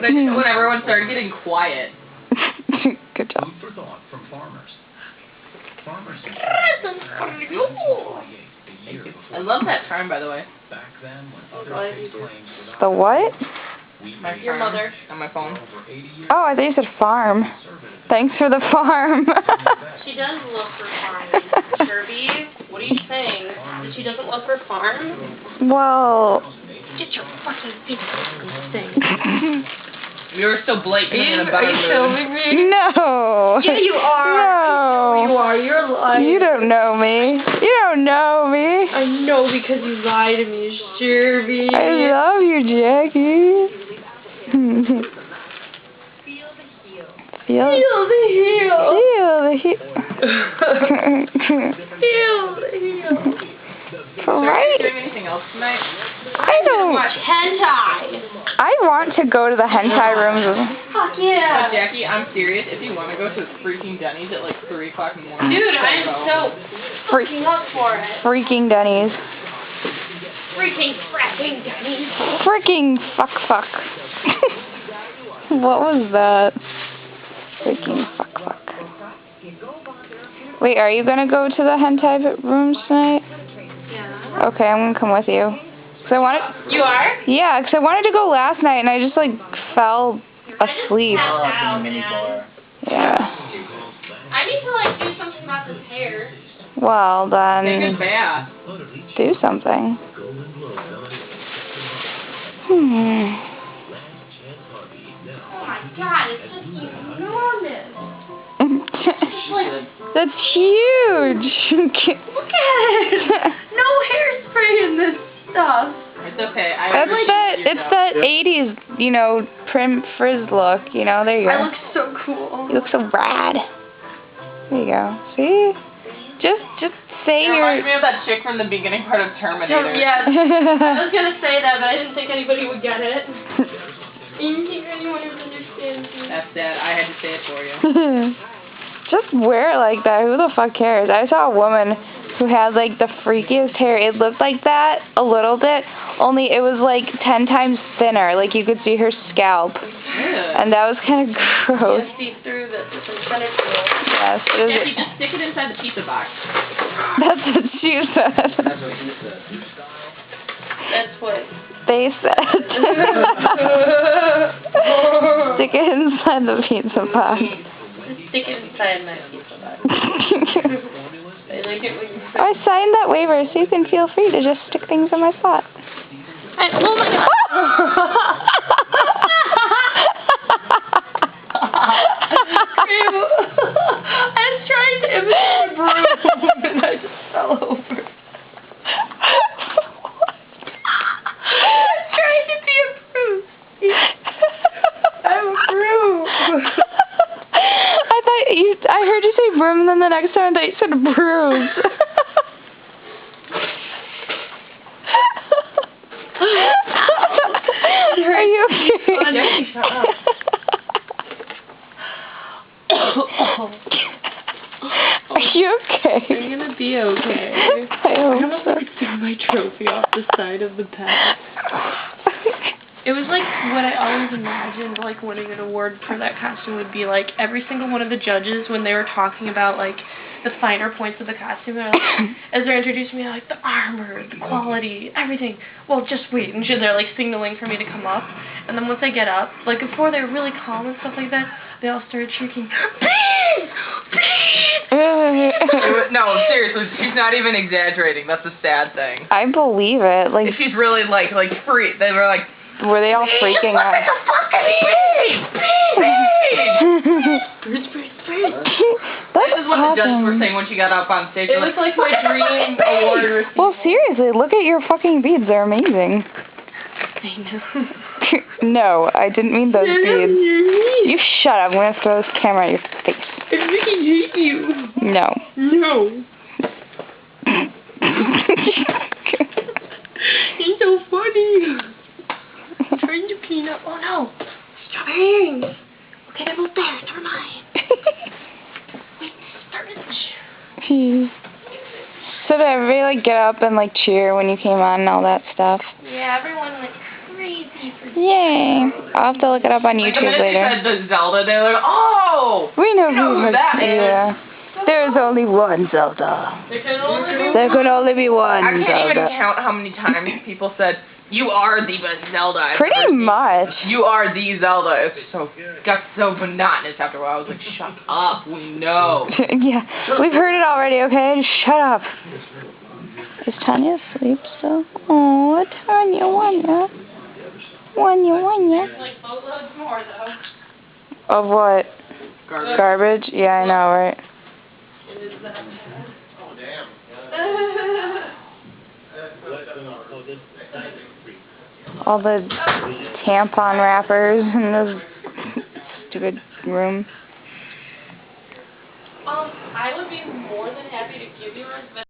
But I did it when everyone started getting quiet. Good job. Food for thought from farmers. Farmers I love that charm, by the way. back then when other states claimed The what? My Your charm mother. on my phone. over 80 years Oh, I thought you said farm. Thanks for the farm. She does look for farm. Kirby, what are you saying? That she doesn't look for farm? Well, Get your fucking feet off this thing. We were so blatantly in a Are better you mood. filming me? no. Yeah, you are. No. You are. You're lying. You don't know me. You don't know me. I know because you lied to me, Kirby. I love you, Jackie. Feel the heel. Feel Feel the heel. the Feel the heel. Are you Right? doing anything else tonight? I don't. Watch hentai. I want to go to the hentai rooms. Fuck yeah. Jackie, I'm serious. If you want to go to freaking Denny's at like 3 o'clock in the morning. Dude, I'm go. so freaking up for it. Freaking Denny's. Freaking fracking Denny's. Freaking fuck. What was that? Freaking fuck. Wait, are you gonna go to the hentai rooms tonight? Yeah. Okay, I'm gonna come with you. Cause I wanted. You are? Yeah, 'cause I wanted to go last night and I just like fell asleep. Out, man. Yeah. I need to like do something about this hair. Well Take a then, bath. do something. Oh my god, it's just enormous. It's like, That's huge. look at it. No hairspray in this stuff. It's okay. I That's appreciate that. you, It's though. that '80s, prim frizz look. There you I go. look so cool. You look so rad. There you go. See? Just say It you're. reminds me of that chick from the beginning part of Terminator. Yeah, I was gonna say that, but I didn't think anybody would get it. I didn't think anyone would understand me. That's that. I had to say it for you. Just wear it like that. Who the fuck cares? I saw a woman who had like the freakiest hair. It looked like that a little bit, only it was like 10 times thinner. Like you could see her scalp. Yeah. And that was kind of gross. Just see through this. It's incentive tool. Yes, it Jackie, was, just stick it inside the pizza box. that's what she said. That's what. They said. Stick it inside the pizza box. Stick it inside my pizza box. I like it when you put I signed that waiver, so you can feel free to just stick things in my spot. oh my god! I was trying to imitate a broom and I just fell over. I was trying to be a broom. I'm a broom. I heard you say broom, and then the next time I thought you said bruise. Are you okay? Jackie, shut up. Are you okay? I'm gonna be okay. I I hope almost like threw my trophy off the side of the bed. It was like what I always imagined, like winning an award for that costume would be like every single one of the judges when they were talking about like the finer points of the costume, they're like, as they're introducing me, like the armor, the quality, everything. Well, just wait, and they're like signaling for me to come up, and then once I get up, like before they were really calm and stuff like that, they all started shrieking, "Bees! Bees!" No, seriously, she's not even exaggerating. That's a sad thing. I believe it. Like, If she's really like free, they were like, were they all freaking out? Birds, birds, birds. That's This is what the judges were awesome. saying when she got up on stage. It was like my dream award receiving. Well, seriously, look at your fucking beads. They're amazing. I know. No, I didn't mean those beads. You shut up. I'm going to throw this camera at your face. I freaking hate you. No. No. You're so funny. Turn to peanut. Oh no. Strawberry earrings. Okay, they're both there. They're mine. Wait, start with the So did everybody like get up and like cheer when you came on and all that stuff? Yeah, everyone went crazy. Yay. I'll have to look it up on Like, the YouTube minute they later. said the Zelda, they were like, oh! We know You know who that is. Yeah. There's only one Zelda. There can only be There can only be one I can't even Zelda. count how many times people said, you are the best Zelda I've Pretty ever seen. much. You are the Zelda. It's so, got so monotonous after a while. I was like, shut up, we know. Yeah. We've heard it already, okay? Just shut up. Is Tanya asleep still? Oh, Tanya, Wanya. Like boatloads more though. Of what? Garbage. Garbage? Yeah, I know, right? It is that bad. All the tampon wrappers in this stupid room. I would be more than happy to give you a